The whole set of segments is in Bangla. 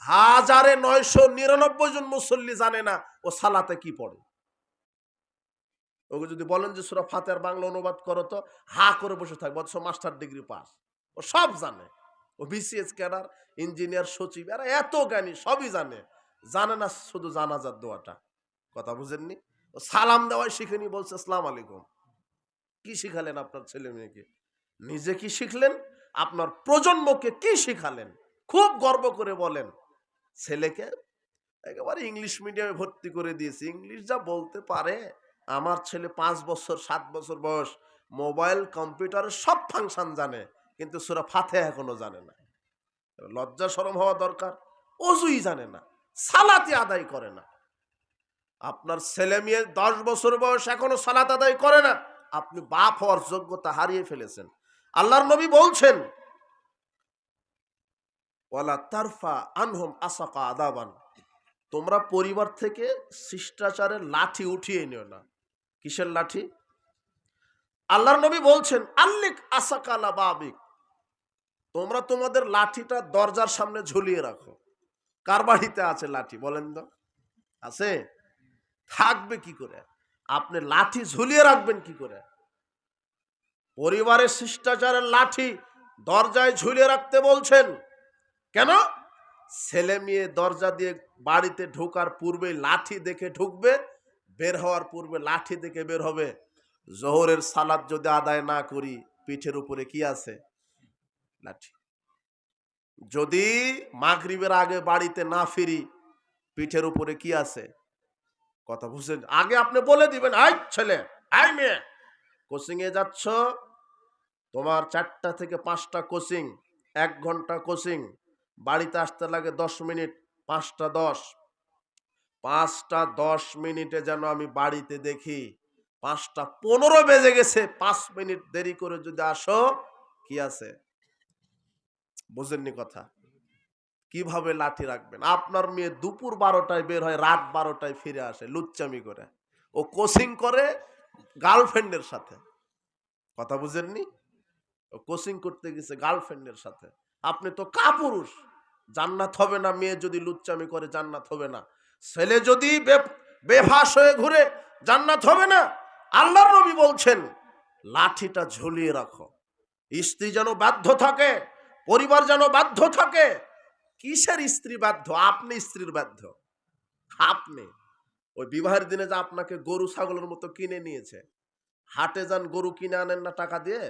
1999 জন মুসল্লি জানে না ও সালাতে কি পড়ে। ওকে যদি বলেন যে সূরা ফাতিহার বাংলা অনুবাদ করো তো হা করে বসে থাকবে, অথচ মাস্টার ডিগ্রি পাস। ও সব জানে, ও বিসিএস ক্যাডার, ইঞ্জিনিয়ার, সচিব, এরা এত জ্ঞানী, সবই জানে, জানে না শুধু জানাজার দোয়াটা। কথা বুঝেননি? ও সালাম দেওয়াই শিখেনি, বলছে আসসালামু আলাইকুম। কি শিখালেন আপনার ছেলে মেয়েকে? নিজে কি শিখলেন? আপনার প্রজন্মকে কি শিখালেন? খুব গর্ব করে বলেন। ছেলেকে একেবারে ইংলিশ মিডিয়ামে ভর্তি করে দিয়েছি, ইংলিশ যা বলতে পারে। আমার ছেলে 5 বছর 7 বছর বয়স, মোবাইল কম্পিউটারের সব ফাংশন জানে, কিন্তু সূরা ফাতিহা এখনো জানে না। লজ্জা শরম হওয়া দরকার। অজুই জানে না, সালাতে আদায় করে না। আপনার ছেলে মেয়ে 10 বছর বয়স এখনো সালাত আদায় করে না, আপনি বাপ হওয়ার যোগ্যতা হারিয়ে ফেলেছেন। আল্লাহর নবী বলছেন, ওয়ালা তারফা আনহুম আসাকা আদাবান, তোমরা পরিবার থেকে শিষ্টাচারের লাঠি উঠিয়ে নিও না। কিসের লাঠি? আল্লাহর নবী বলছেন, আল্লিক আসাকালা বাবিক, তোমরা তোমাদের লাঠিটা দরজার সামনে ঝুলিয়ে রাখো। কার বাড়িতে আছে লাঠি বলেন তো? আছে? থাকবে কি করে? আপনি লাঠি ঝুলিয়ে রাখবেন কি করে? পরিবারের শিষ্টাচারের লাঠি দরজায় ঝুলিয়ে রাখতে বলছেন কেন? ছেলে মেয়ে দরজা দিয়ে বাড়িতে ঢোকার পূর্বে লাঠি দেখে ঢুকবে, বের হওয়ার পূর্বে লাঠি দেখে বের হবে। জোহরের সালাত যদি আদায় না করি, পিঠের উপরে কি আছে? লাঠি। যদি মাগরিবের আগে বাড়িতে না ফিরি, পিঠের উপরে কি আছে? কথা বুঝছেন? আগে আপনি বলে দিবেন, আই ছেলে, আই মেয়ে, কোচিং এ যাচ্ছ, তোমার 4টা থেকে 5টা কোচিং, 1 ঘন্টা কোচিং, বাড়িতে আসতে লাগে 10 মিনিট, 5টা 10, 5টা 10 মিনিটে যেন আমি বাড়িতে দেখি 5টা 15 বেজে গেছে, 5 মিনিট দেরি করে যদি আসো, কি আছে? বুঝেননি কথা? কিভাবে লাঠি রাখবেন? আপনার মেয়ে দুপুর 12টায় বের হয়, রাত 12টায় ফিরে আসে লুচ্চামি করে, ও কোচিং করে গার্লফ্রেন্ডের সাথে। কথা বুঝেননি? ও কোচিং করতে গেছে গার্লফ্রেন্ডের সাথে। আপনি তো কাপুরুষ, জান্নাত হবে না। মেয়ে যদি লুচ্চামি করে জান্নাত হবে না। ছেলে যদি বেফাস হয়ে ঘুরে জান্নাত হবে না। আল্লাহর নবী বলছেন, লাঠিটা ঝুলিয়ে রাখো। স্ত্রী যেন বাধ্য থাকে, পরিবার যেন বাধ্য থাকে। কিসের স্ত্রী বাধ্য? আপনি স্ত্রীর বাধ্য। আপনি ওই বিবাহের দিনে যে আপনাকে গরু ছাগলের মতো কিনে নিয়েছে, হাটে যান গরু কিনে আনেন না টাকা দিয়ে?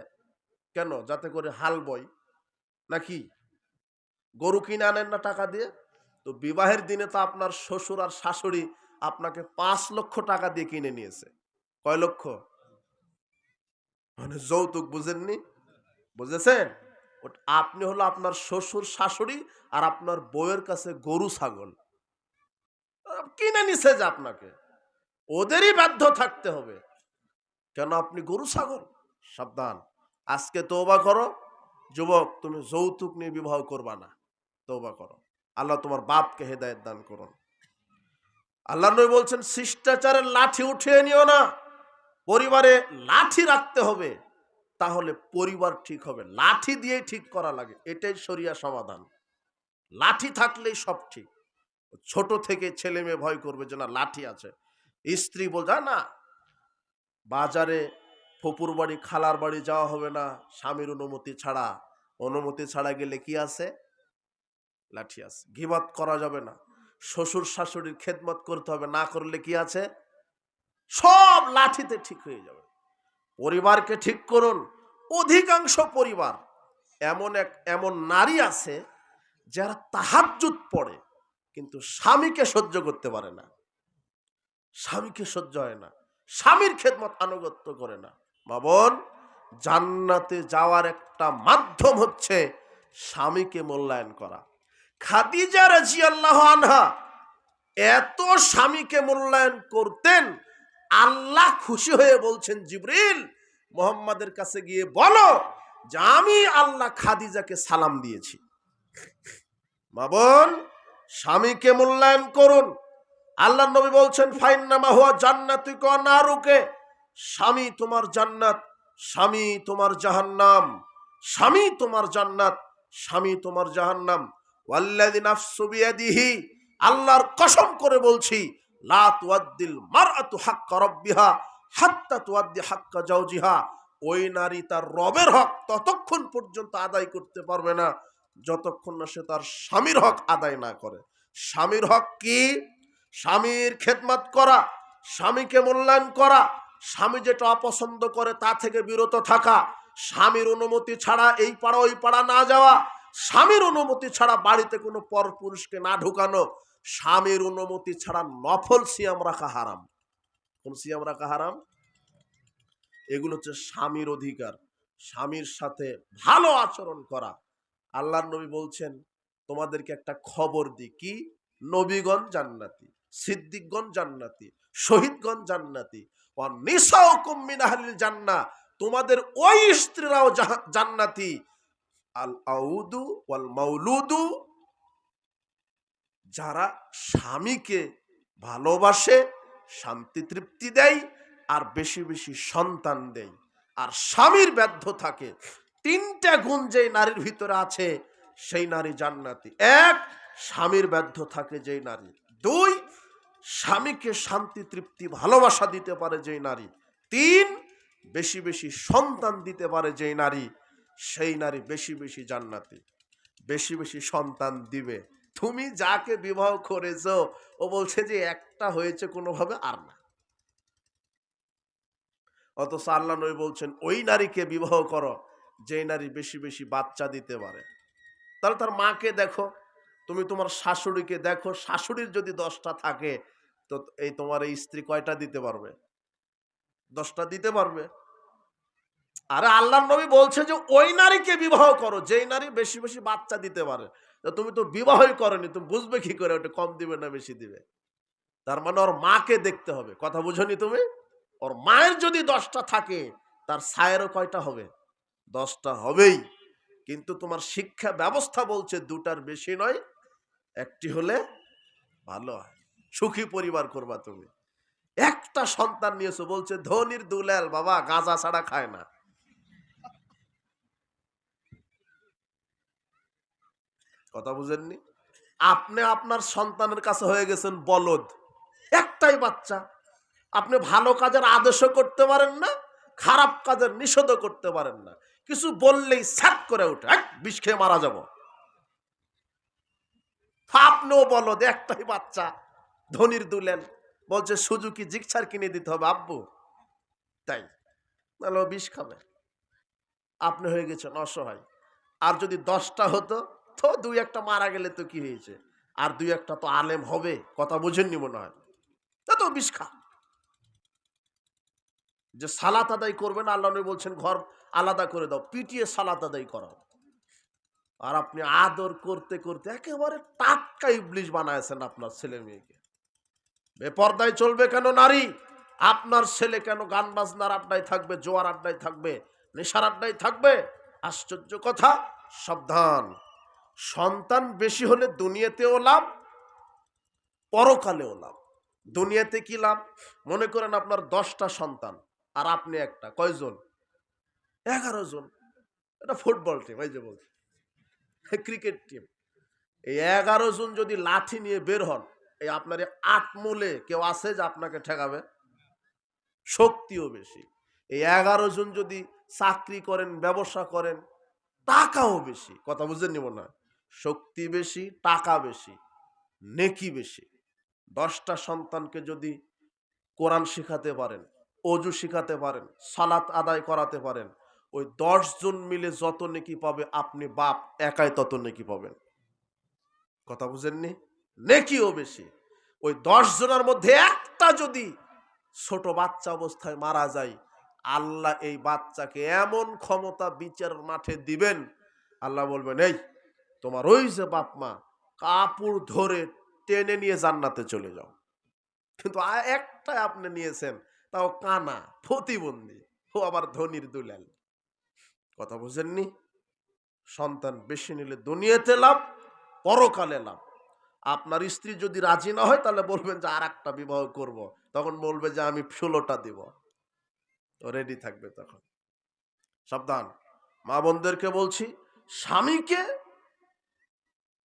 কেন? যাতে করে হাল বয় নাকি? গরু কিনে আনেন না টাকা দিয়ে? তো বিবাহের দিনে তো আপনার শ্বশুর আর শাশুড়ি আপনাকে 5 লক্ষ টাকা দিয়ে কিনে নিয়েছে। কয় লক্ষ? মানে যৌতুক। বুঝেননি? বুঝেছেন? আপনি হলো আপনার শ্বশুর শাশুড়ি আর আপনার বউয়ের কাছে গরু ছাগল কিনে নিছে যে আপনাকে, ওদেরই বাধ্য থাকতে হবে। কেন আপনি গরু ছাগল? সাবধান, আজকে তওবা করো। যুবক, তুমি যৌতুক নিয়ে বিবাহ করবা না, তওবা করো। আল্লাহ তোমার বাপকে হেদায়েত দান করুন। আল্লাহ নবী বলছেন, শিষ্টাচারের লাঠি উঠিয়ে নিও না। পরিবারে লাঠি রাখতে হবে, তাহলে পরিবার ঠিক হবে। লাঠি দিয়ে ঠিক করা লাগে, এটাই শরিয়া সমাধান। লাঠি থাকলেই সব ঠিক। ছোট থেকে ছেলে মেয়ে ভয় করবে যে না লাঠি আছে। স্ত্রী বলছে না, বাজারে ফুপুর বাড়ি খালার বাড়ি যাওয়া হবে না স্বামীর অনুমতি ছাড়া। অনুমতি ছাড়া গেলে কি আছে? লাঠি আছে। গীবত করা যাবে না, শ্বশুর শাশুড়ির খেদমত করতে হবে, না করলে কি আছে? সব লাঠিতে ঠিক হয়ে যাবে। পরিবারকে ঠিক করুন। অধিকাংশ পরিবার এমন নারী আছে যারা তাহাজ্জুদ পড়ে, কিন্তু স্বামীকে সহ্য করতে পারে না। স্বামীকে সহ্য হয় না, স্বামীর খেদমত আনুগত্য করে না। মা বোন, জান্নাতে যাওয়ার একটা মাধ্যম হচ্ছে স্বামীকে মূল্যায়ন করা। খাদিজা রাদিয়াল্লাহু আনহা এত স্বামীকে মূল্যায়ন করতেন, আল্লাহ খুশি হয়ে বলছেন, জিবরিল মুহাম্মাদের কাছে গিয়ে বলো যে আমি আল্লাহ খাদিজাকে সালাম দিয়েছি। মা বোন, স্বামীকে মূল্যায়ন করুন। আল্লাহ নবী বলছেন, ফাইন্নামা হুয়া জান্নাতুকা ওয়া নারুকা, স্বামী তোমার জান্নাত, স্বামী তোমার জাহান্নাম। স্বামী তোমার জান্নাত, স্বামী তোমার জাহান্নাম। ওয়াল্লাযী নাফসু বিয়াদিহি, আল্লাহর কসম করে বলছি, লা তুআদ্দিল মারআতু হাক্কা রাব্বিহা হাত্তা তুআদ্দি হাক্কা জাওজিহা, ওই নারী তার রবের হক ততক্ষণ পর্যন্ত আদায় করতে পারবে না যতক্ষণ না সে তার স্বামীর হক আদায় না করে। স্বামীর হক কি? স্বামীর খেদমত করা, স্বামীকে মূল্যায়ন করা, স্বামী যেটা অপছন্দ করে তা থেকে বিরত থাকা, স্বামীর অনুমতি ছাড়া এই পাড়া ওই পাড়া না যাওয়া, স্বামীর অনুমতি ছাড়া বাড়িতে কোনো পরপুরুষকে না ঢুকানো, স্বামীর অনুমতি ছাড়া নফল সিয়াম রাখা হারাম। কোন সিয়াম রাখা হারাম? এগুলো হচ্ছে স্বামীর অধিকার। স্বামীর সাথে ভালো আচরণ করা। আল্লাহর নবী বলছেন, তোমাদেরকে একটা খবর দিই, কি? নবীগণ জান্নাতি, সিদ্দিকগণ জান্নাতি, শহীদগণ জান্নাতি, ওয়া নিসাউকুম মিন আহলিল জান্নাহ, তোমাদের ওই স্ত্রীরাও জান্নাতি। আল আউদু ওয়াল মাউলুদু, যারা স্বামীকে ভালোবাসে, শান্তি তৃপ্তি দেয় আর বেশি বেশি সন্তান দেয়, আর স্বামীর ব্যর্থ থাকে, তিনটা গুণ যেই নারীর ভিতরে আছে সেই নারী জান্নাতি। এক, স্বামীর ব্যর্থ থাকে যেই নারী। দুই, স্বামীকে শান্তি তৃপ্তি ভালোবাসা দিতে পারে যেই নারী। তিন, বেশি বেশি সন্তান দিতে পারে যেই নারী, সেই নারী বেশি বেশি জান্নাতি। বেশি বেশি সন্তান দিবে। তুমি যাকে বিবাহ করেছো ও বলছে যে একটা হয়েছে কোনোভাবে, আর না। অথচ আল্লাহ নবী বলছেন ওই নারীকে বিবাহ করো যে নারী বেশি বেশি বাচ্চা দিতে পারে। তাহলে তার মাকে দেখো, তুমি তোমার শাশুড়িকে দেখো, শাশুড়ির যদি 10টা থাকে তো এই তোমার এই স্ত্রী কয়টা দিতে পারবে? 10টা দিতে পারবে। আরে আল্লাহর নবী বলছে যে ওই নারীকে বিবাহ করো যেই নারী বেশি বেশি বাচ্চা দিতে পারে। তো তুমি তো বিবাহই করনি, তুমি বুঝবে কি করে ওটা কম দিবে না বেশি দিবে? তার মানে ওর মাকে দেখতে হবে। কথা বুঝনি তুমি? ওর মায়ের যদি 10টা থাকে, তার ছায়েরও কয়টা হবে? 10টা হবেই। কিন্তু তোমার শিক্ষা ব্যবস্থা বলছে 2টার বেশি নয়, একটি হলে ভালো হয়, সুখী পরিবার করবা তুমি। একটা সন্তান নিয়েছো, বলছে ধনির দুলাল বাবা গাঁজা ছাড়া খায় না। কথা বুঝেননি? আপনি আপনার সন্তানের কাছে হয়ে গেছেন বলদ। একটাই বাচ্চা, আপনি ভালো কাজের আদেশও করতে পারেন না, খারাপ কাজের নিষেধও করতে পারেন না। কিছু বললেই স্যাট করে উঠে, বিষ খেয়ে মারা যাব। আপনিও বলদ, একটাই বাচ্চা, ধনির দুলেন, বলছে সুজুকি জিক্সার কিনে দিতে হবে আব্বু, তাই নাহলে ও বিষ খাবে। আপনি হয়ে গেছেন অসহায়। আর যদি 10টা হতো তো 2-1টা মারা গেলে তো কি হয়েছে, আর 2-1টা তো আলেম হবে। কথা বুঝেননি মনে হয়? তা তো বিষ খা। যে সালাত আদায় করবে না, আল্লাহ নবী বলছেন ঘর আলাদা করে দাও, পিটিয়ে সালাত আদায় করাও। আর আপনি আদর করতে করতে একেবারে টাটকা ইবলিশ বানায়ছেন আপনার ছেলে মেয়েকে। বেপর্দায় চলবে কেন নারী? আপনার ছেলে কেন গান বাজনার আড্ডায় থাকবে, জোয়ার আড্ডায় থাকবে, নেশার আড্ডায় থাকবে? আশ্চর্য কথা। সাবধান। সন্তান বেশি হলে দুনিয়াতেও লাভ, পরকালেও লাভ। দুনিয়াতে কি লাভ? মনে করেন আপনার 10টা সন্তান আর আপনি একটা, কয়জন? 11 জন। এটা ফুটবল টিম, এই যে বলছে ক্রিকেট টিম। এই 11 জন যদি লাঠি নিয়ে বের হন, এই আপনার 8 মূলে কেউ আছে যে আপনাকে ঠেকাবে? শক্তিও বেশি। এই 11 জন যদি চাকরি করেন, ব্যবসা করেন, টাকাও বেশি। কথা বুঝে নিব না? শক্তি বেশি, টাকা বেশি, নেকি বেশি। 10টা সন্তানকে যদি কোরআন শিখাতে পারেন, অজু শিখাতে পারেন, সালাত আদায় করাতে পারেন, ওই 10 জন মিলে যত নেকি পাবে আপনি বাপ একাই তত নেকি পাবেন। কথা বুঝেননি? নেকিও বেশি। ওই 10 জনের মধ্যে একটা যদি ছোট বাচ্চা অবস্থায় মারা যায়, আল্লাহ এই বাচ্চাকে এমন ক্ষমতা বিচারের মাঠে দিবেন, আল্লাহ বলবেন এই তোমার ওই যে বাপ মা, কাপড় ধরে টেনে নিয়ে জান্নাতে চলে যাও। কিন্তু একটা আপনি নিয়েছেন, তাও কানা, প্রতিবন্ধী, ও আবার ধনির দুলাল। কথা বুঝেননি? সন্তান বেশি নিলে দুনিয়াতে লাভ, পরকালে লাভ। আপনার স্ত্রী যদি রাজি না হয় তাহলে বলবেন যে আর একটা বিবাহ করব, তখন বলবে যে আমি 16টা দিব, রেডি থাকবে তখন। সাবধান। মা বোনদেরকে বলছি, স্বামীকে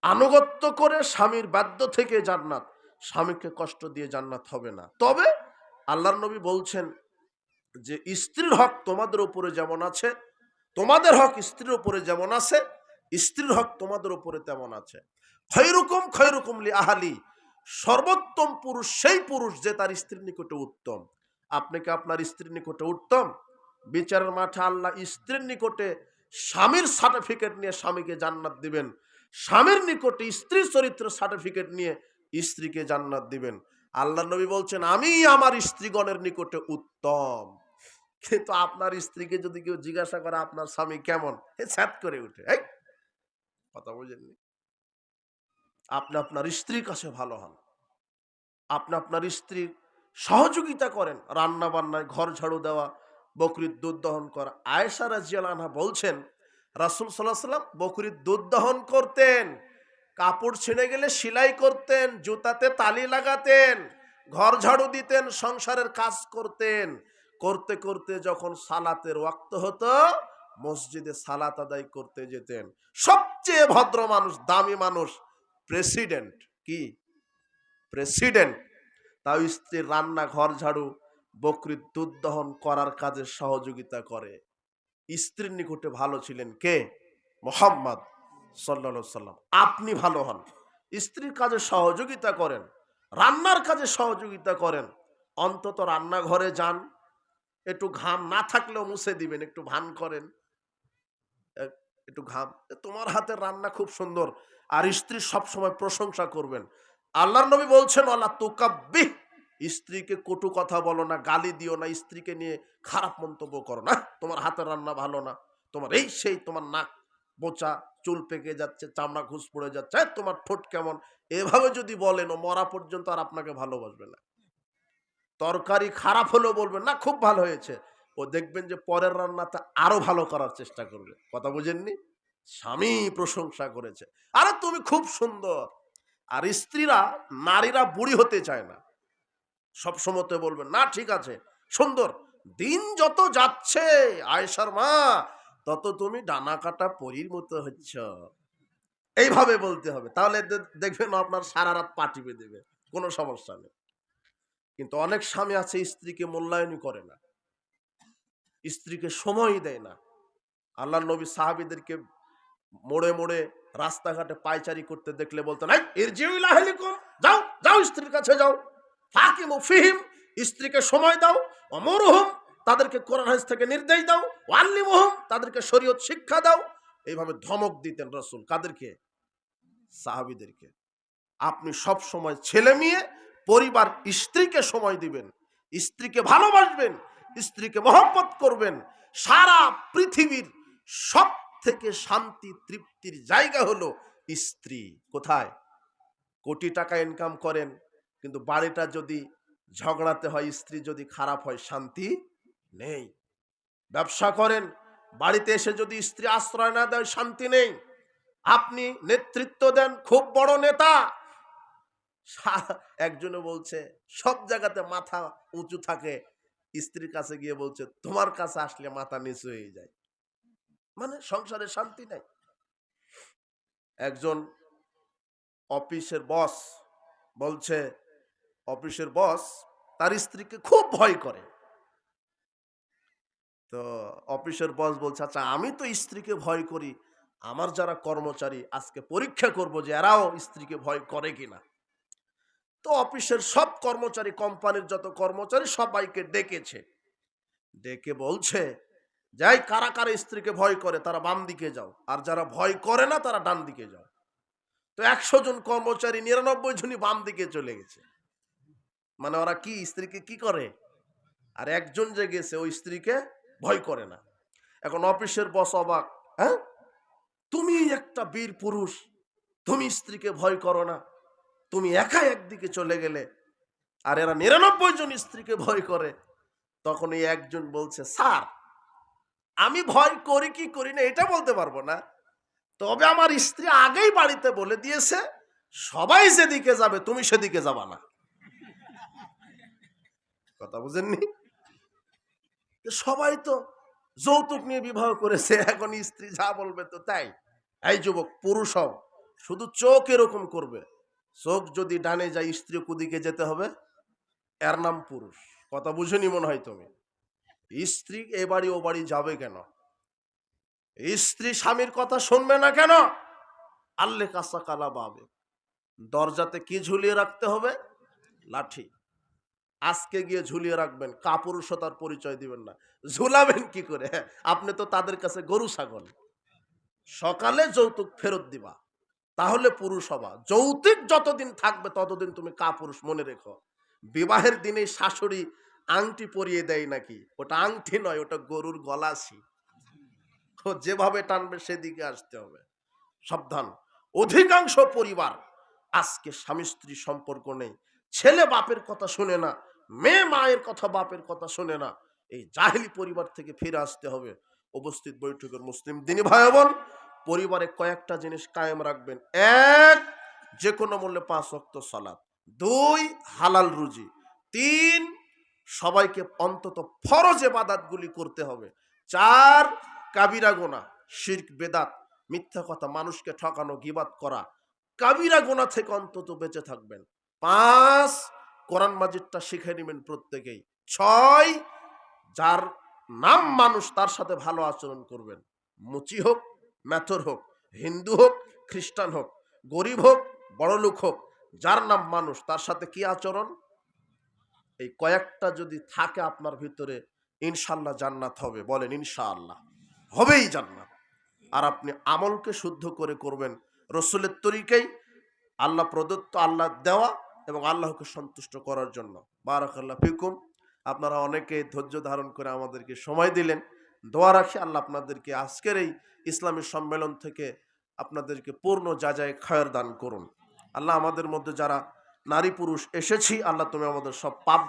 আনুগত্য করে স্বামীর বাধ্য থেকে জান্নাত, স্বামীকে কষ্ট দিয়ে জান্নাত হবে না। তবে আল্লাহর নবী বলছেন যে স্ত্রীর হক তোমাদের উপরে যেমন আছে, তোমাদের হক স্ত্রীর উপরে যেমন আছে, স্ত্রীর হক তোমাদের উপরে তেমন আছে। খৈরুকুম খৈরুকুম লি আহলি, সর্বোত্তম পুরুষ সেই পুরুষ যে তার স্ত্রীর নিকটে উত্তম। আপনি কি আপনার স্ত্রীর নিকটে উত্তম? বিচারের মাঠে আল্লাহ স্ত্রীর নিকটে স্বামীর সার্টিফিকেট নিয়ে স্বামীকে জান্নাত দিবেন, স্বামীর নিকটে স্ত্রীর চরিত্র সার্টিফিকেট নিয়ে স্ত্রীকে জান্নাত দিবেন। আল্লাহ নবী বলছেন আমি আমার স্ত্রীগণের নিকটে উত্তম। কিন্তু আপনার স্ত্রীকে যদি কেউ জিজ্ঞাসা করে আপনার স্বামী কেমন, ছ্যাত করে উঠে, এই কথা বুঝেননি। আপনি আপনার স্ত্রীর কাছে ভালো হন, আপনি আপনার স্ত্রীর সহযোগিতা করেন, রান্না বান্নায়, ঘর ঝাড়ু দেওয়া, বকরির দুধ দহন করা। আয়েশা রাদিয়াল্লাহু আনহা বলছেন রাসূল সাল্লাল্লাহু আলাইহি ওয়াসাল্লাম বকরির দুধ দহন করতেন, কাপড় ছিঁড়ে গেলে সেলাই করতেন, জুতাতে তালি লাগাতেন, ঘর ঝাড়ু দিতেন, সংসারের কাজ করতেন। করতে করতে যখন সালাতের ওয়াক্ত হতো মসজিদে সালাত আদায় করতে যেতেন। সবচেয়ে ভদ্র মানুষ, দামি মানুষ, প্রেসিডেন্ট, কি প্রেসিডেন্ট, তাও স্ত্রীর রান্না, ঘর ঝাড়ু, বকরির দুধ দহন করার কাজে সহযোগিতা করে। স্ত্রীর নিকটে ভালো ছিলেন কে? মুহাম্মদ সাল্লাল্লাহু আলাইহি সাল্লাম। আপনি ভালো হন, স্ত্রীর কাজে সহযোগিতা করেন, রান্নার কাজে সহযোগিতা করেন। অন্তত রান্নাঘরে যান, একটু ঘাম না থাকলেও মুছে দিবেন, একটু ভান করেন, একটু ঘাম, তোমার হাতের রান্না খুব সুন্দর, আর স্ত্রীর সবসময় প্রশংসা করবেন। আল্লাহর নবী বলছেন ওয়ালা তুকাব্বিহ, স্ত্রীকে কটু কথা বলো না, গালি দিও না, স্ত্রীকে নিয়ে খারাপ মন্তব্য করো না, তোমার হাতের রান্না ভালো না, তোমার এই সেই, তোমার নাক বোচা, চুল পেকে যাচ্ছে, চামড়া ঘুষ পড়ে যাচ্ছে, তোমার ঠোঁট কেমন, এভাবে যদি বলেন ও মরা পর্যন্ত আর আপনাকে ভালোবাসবে না। তরকারি খারাপ হলেও বলবেন না খুব ভালো হয়েছে, ও দেখবেন যে পরের রান্নাতে আরো ভালো করার চেষ্টা করবে। কথা বুঝেননি? স্বামী প্রশংসা করেছে, আরে তুমি খুব সুন্দর। আর স্ত্রীরা, নারীরা বুড়ি হতে চায় না, সবসময় বলবেন না ঠিক আছে সুন্দর। দিন যত যাচ্ছে আয়েশার মা, তত তুমি ডানা কাটা পরীর মতো হচ্ছ, এইভাবে বলতে হবে। তাহলে দেখবেন আপনার সারা রাত পা টিপে দেবে, কোনো সমস্যা নেই। কিন্তু অনেক স্বামী আছে স্ত্রীকে মূল্যায়নই করে না, স্ত্রীকে সময় দেয় না। আল্লাহর নবী সাহাবীদেরকে মোড়ে মোড়ে রাস্তাঘাটে পায়চারি করতে দেখলে বলতেন এই ইরজিউ ইলা আহলিকুম, যাও যাও স্ত্রীর কাছে যাও, ফাকিমু ফিহিম, স্ত্রীকে সময় দাও, আমরুহুম, তাদেরকে কোরআন হাদিস থেকে নির্দেশ দাও, ওয়াল্লিমুহুম, তাদেরকে শরীয়ত শিক্ষা দাও। এইভাবে ধমক দিতেন রাসূল। কাদেরকে? সাহাবীদেরকে। আপনি সব সময় ছেলে মেয়ে, পরিবার, স্ত্রীকে সময় দিবেন, স্ত্রীকে ভালোবাসবেন, স্ত্রীকে মহব্বত করবেন। সারা পৃথিবীর সব থেকে শান্তি তৃপ্তির জায়গা হলো স্ত্রী। কোথায়? কোটি টাকা ইনকাম করেন, কিন্তু বাড়িটা যদি ঝগড়াতে হয়, স্ত্রী যদি খারাপ হয়, শান্তি নেই। ব্যবসা করেন, বাড়িতে এসে যদি স্ত্রী আশ্রয় না দেয়, শান্তি নেই। আপনি নেতৃত্ব দেন, খুব বড় নেতা, একজনে বলছে সব জায়গাতে মাথা উঁচু থাকে, স্ত্রীর কাছে গিয়ে বলছে তোমার কাছে আসলে মাথা নিচু হয়ে যায়, মানে সংসারে শান্তি নাই। একজন অফিসের বস বলছে, অফিসের বস তার স্ত্রীকে খুব ভয় করে। তো অফিসের বস বলছে আচ্ছা আমি তো স্ত্রীকে ভয় করি, আমার যারা কর্মচারী আজকে পরীক্ষা করব যে এরাও স্ত্রীকে ভয় করে কিনা। তো অফিসের সব কর্মচারী, কোম্পানির যত কর্মচারী সবাইকে ডেকেছে, ডেকে বলছে যাই কারা কারা স্ত্রীকে ভয় করে তারা বাম দিকে যাও, আর যারা ভয় করে না তারা ডান দিকে যাও। তো 100 জন কর্মচারী 99 জনই বাম দিকে চলে গেছে। মানে ওরা কি স্ত্রীকে কি করে, আর একজন যে গেছে ওই স্ত্রীকে ভয় করে না। এখন অফিসের বস অবাক, হ্যাঁ তুমি একটা বীর পুরুষ, তুমি স্ত্রীকে ভয় করো না, তুমি একা একদিকে চলে গেলে, আর এরা 99 জন স্ত্রীকে ভয় করে। তখন এই একজন বলছে স্যার আমি ভয় করি কি করি না এটা বলতে পারবো না, তবে আমার স্ত্রী আগেই বাড়িতে বলে দিয়েছে সবাই যেদিকে যাবে তুমি সেদিকে যাবা না। কথা বুঝেননি? সবাই তো যৌতুক নিয়ে বিবাহ করেছে, এখন স্ত্রী যা বলবে তো তাই। এই যুবক, পুরুষ হও, শুধু চোখ এরকম করবে, চোখ যদি ডানে যায় স্ত্রী কুদিকে যেতে হবে, এর নাম পুরুষ। কথা বুঝেনি মনে হয় তুমি? স্ত্রী এ বাড়ি ও বাড়ি যাবে কেন? স্ত্রী স্বামীর কথা শুনবে না কেন? আল্লে কাঁচা কালা পাবে। দরজাতে কি ঝুলিয়ে রাখতে হবে? লাঠি। আজকে গিয়ে ঝুলিয়ে রাখবেন, কাপুরুষতার পরিচয় দিবেন না। ঝুলাবেন কি করে? আপনি তো তাদের কাছে গরু ছাগল। সকালে যৌতুক ফেরত দিবা, তাহলে পুরুষ হবা। যৌতুক যতদিন থাকবে ততদিন তুমি কাপুরুষ, মনে রেখো। বিবাহের দিনে শাশুড়ি আংটি পরিয়ে দেয় নাকি? ওটা আংটি নয়, ওটা গরুর গলাছি। ও যেভাবে টানবে সেদিকে আসতে হবে। সাবধান। অধিকাংশ পরিবার আজকে স্বামী স্ত্রী সম্পর্ক নেই, ছেলে বাপের কথা শুনে না, মেয়ে মায়ের কথা বাপের কথা শুনে না। এই জাহেলি পরিবার থেকে ফিরে আসতে হবে। উপস্থিত বৈঠকের মুসলিম দিনী ভাই বোন, পরিবারে কয়েকটা জিনিস কায়েম রাখবেন। এক, যে কোনো মূল্যে 5 ওয়াক্ত সালাত। 2, হালাল রুজি। 3, সবাইকে অন্তত ফরজ ইবাদতগুলি করতে হবে। 4, কাবিরা গুনাহ, শিরক বেদাত, মিথ্যা কথা, মানুষকে ঠকানো, গীবাত করা, কাবিরা গুনাহ থেকে অন্তত বেঁচে থাকবেন। 5, কোরআন মাজিদটা শিখে নেবেন প্রত্যেকেই। 6, যার নাম মানুষ তার সাথে ভালো আচরণ করবেন। মুচি হোক, মেথর হোক, হিন্দু হোক, খ্রিস্টান হোক, গরিব হোক, বড়লোক হোক, যার নাম মানুষ তার সাথে কি আচরণ? এই কয়েকটা যদি থাকে আপনার ভিতরে, ইনশাল্লাহ জান্নাত হবে। বলেন ইনশাআল্লাহ। হবেই জান্নাত। আর আপনি আমলকে শুদ্ধ করে করবেন রসুলের তরিকায়, আল্লাহ প্রদত্ত, আল্লাহ দেওয়া এবং আল্লাহকে সন্তুষ্ট করার জন্য। বারাকাল্লাহ ফিকুম। আপনারা অনেকে ধৈর্য ধারণ করে আমাদেরকে সময় দিলেন। দোয়া রাখি আল্লাহ আপনাদেরকে আজকের এই ইসলামী সম্মেলন থেকে আপনাদেরকে পূর্ণ যাজায় খায়ের দান করুন। আল্লাহ আমাদের মধ্যে যারা নারী পুরুষ এসেছি, আল্লাহ তুমি আমাদের সব পাপ